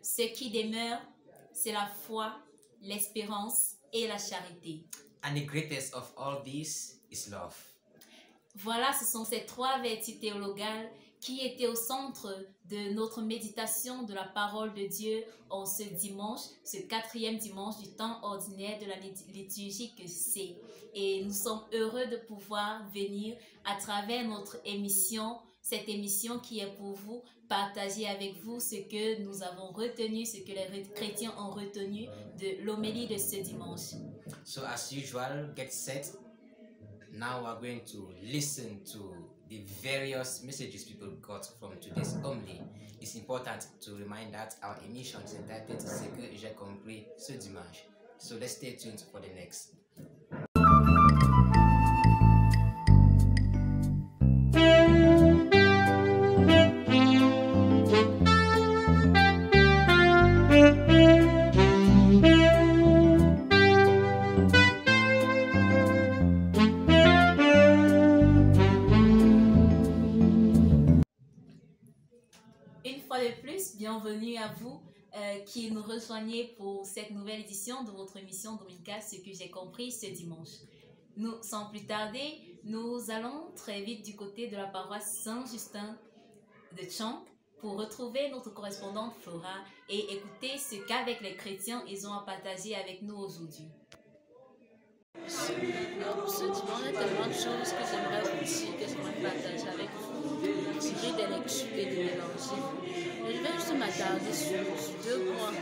Ce qui demeure, c'est la foi, l'espérance et la charité. And the greatest of all these is love. Voilà, ce sont ces trois vertus théologales qui étaient au centre de notre méditation de la parole de Dieu en ce dimanche, ce 4e dimanche du temps ordinaire de la liturgie que c'est. Et nous sommes heureux de pouvoir venir à travers notre émission, cette émission qui est pour vous, partager avec vous ce que nous avons retenu, ce que les chrétiens ont retenu de l'homélie de ce dimanche. So as usual, get set. Now we're going to listen to the various messages people got from today's homily. It's important to remind that our emission is entitled Ce que j'ai compris ce dimanche. So let's stay tuned for the next. Bienvenue à vous qui nous rejoignez pour cette nouvelle édition de votre émission dominicale Ce que j'ai compris ce dimanche. Nous, sans plus tarder, nous allons très vite du côté de la paroisse Saint-Justin de Tchang pour retrouver notre correspondante Flora et écouter ce qu'avec les chrétiens ils ont à partager avec nous aujourd'hui. Ce dimanche, il y a tellement de choses que j'aimerais vous dire, que j'aimerais partager avec vous, tirer des lectures et des évangiles. Mais je vais juste m'attarder sur deux points.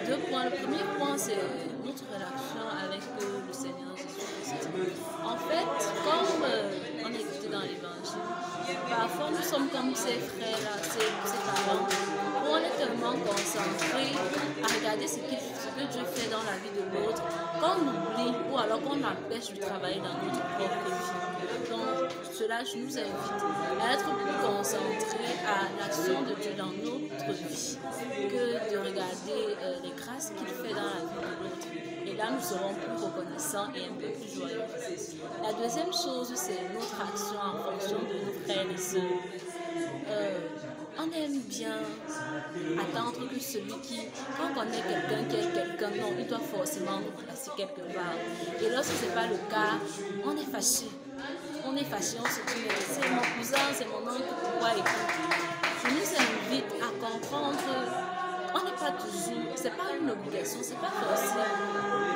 Le premier point, c'est notre relation avec le Seigneur Jésus-Christ. En fait, comme on est écouté dans l'évangile, parfois nous sommes comme ces frères-là, ces parents, où on est tellement concentré à regarder ce que Dieu fait dans la vie de l'autre, qu'on oublie ou alors qu'on empêche de travailler dans notre propre vie. Donc, cela nous invite à être plus concentrés à l'action de Dieu dans notre vie que de regarder les grâces qu'il fait dans la vie de l'autre. Et là, nous serons plus reconnaissants et un peu plus joyeux. La deuxième chose, c'est notre action en fonction de nos frères et sœurs. On aime bien attendre que celui qui, quand on connaît quelqu'un qui est quelqu'un, non, il doit forcément nous placer quelque part. Et lorsque ce n'est pas le cas, on est fâché. On est fâché, on se dit, c'est mon cousin, c'est mon oncle, pourquoi écoute. Je nous invite à comprendre on n'est pas toujours, c'est pas une obligation, c'est pas forcé.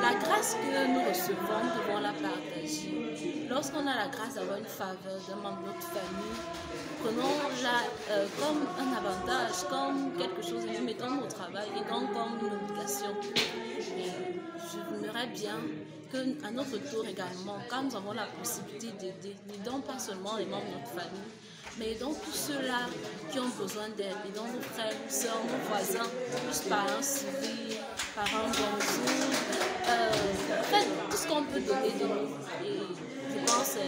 La grâce que nous recevons, nous devons la partager. Lorsqu'on a la grâce d'avoir une faveur d'un membre de notre famille, prenons-la comme un avantage, comme quelque chose que nous mettons au travail et non comme une obligation. Et j'aimerais bien qu'à notre tour également, quand nous avons la possibilité d'aider, n'aidons pas seulement les membres de notre famille, mais aidons tous ceux-là qui ont besoin d'aide, aidons nos frères, nos soeurs, nos voisins, tous par un sourire, par un bonjour, faites tout ce qu'on peut donner de nous. Et je pense que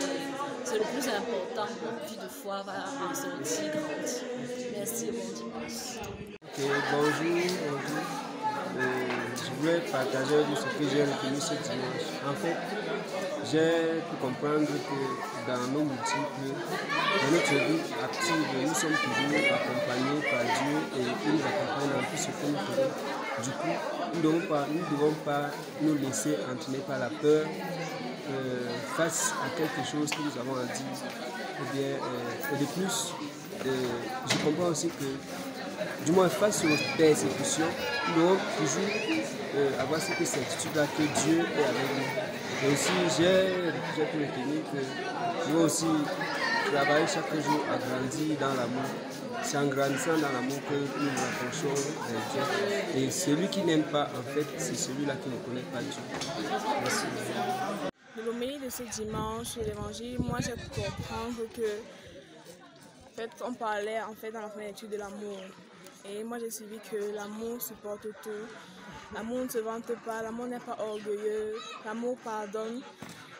c'est le plus important, notre vie de foi va en sortir grande. Merci et bon dimanche. Bonjour. Je voulais partager ce que j'ai retenu ce dimanche. En fait, j'ai pu comprendre que dans nos multiples, dans notre vie active, nous sommes toujours accompagnés par Dieu et il nous accompagne dans tout ce que nous faisons. Du coup, nous ne devons pas nous laisser entraîner par la peur face à quelque chose que nous avons à dire. Et de plus, je comprends aussi que du moins face aux persécutions, nous devons toujours avoir cette certitude-là que Dieu est avec nous. Et aussi, j'ai pu retenir que nous devons aussi travailler chaque jour à grandir dans l'amour. C'est en grandissant dans l'amour que nous nous rapprochons de Dieu. Et celui qui n'aime pas, en fait, c'est celui-là qui ne connaît pas Dieu. Merci. De l'homélie de ce dimanche, l'évangile, moi j'ai pu comprendre que on parlait dans la première étude de l'amour. Et moi j'ai suivi que l'amour supporte tout. L'amour ne se vante pas, l'amour n'est pas orgueilleux, l'amour pardonne.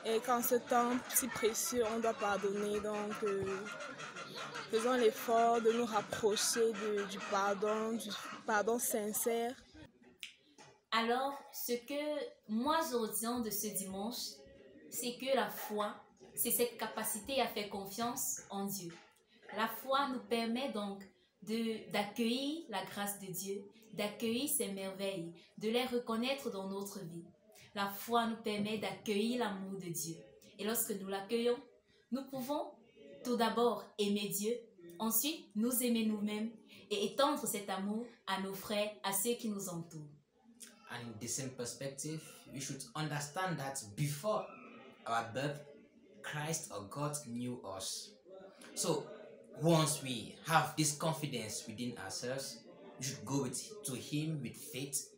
Et qu'en ce temps si précieux, on doit pardonner. Donc faisons l'effort de nous rapprocher du pardon sincère. Alors, ce que moi je retiens de ce dimanche, c'est que la foi, c'est cette capacité à faire confiance en Dieu. La foi nous permet donc d'accueillir la grâce de Dieu, d'accueillir ses merveilles, de les reconnaître dans notre vie. La foi nous permet d'accueillir l'amour de Dieu. Et lorsque nous l'accueillons, nous pouvons tout d'abord aimer Dieu, ensuite nous aimer nous-mêmes et étendre cet amour à nos frères, à ceux qui nous entourent. And in the same perspective, we should understand that before our birth, Christ or God knew us. So, once we have this confidence within ourselves, we should go to Him with faith,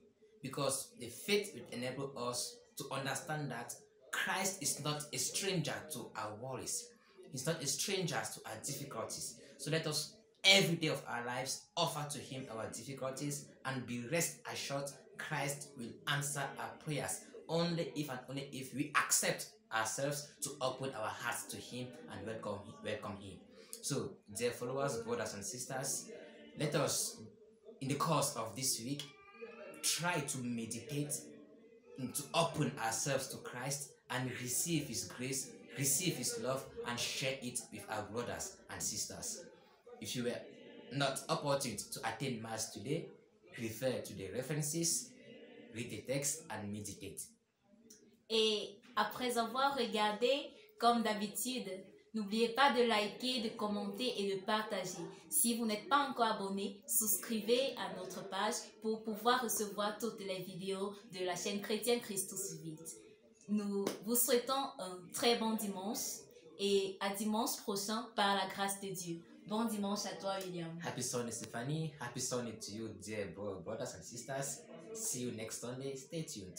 because the faith will enable us to understand that Christ is not a stranger to our worries. He's not a stranger to our difficulties. So let us, every day of our lives, offer to Him our difficulties and be rest assured Christ will answer our prayers only if and only if we accept ourselves to open our hearts to Him and welcome Him. So, dear followers, brothers and sisters, let us, in the course of this week, try to meditate and to open ourselves to Christ and receive His grace, receive His love, and share it with our brothers and sisters. If you were not opportune to attend Mass today, refer to the references, read the text, and meditate. Et après avoir regardé, comme d'habitude, n'oubliez pas de liker, de commenter et de partager. Si vous n'êtes pas encore abonné, souscrivez à notre page pour pouvoir recevoir toutes les vidéos de la chaîne chrétienne Christus Vit. Nous vous souhaitons un très bon dimanche et à dimanche prochain par la grâce de Dieu. Bon dimanche à toi, William. Happy Sunday, Stephanie. Happy Sunday to you, dear brothers and sisters. See you next Sunday. Stay tuned.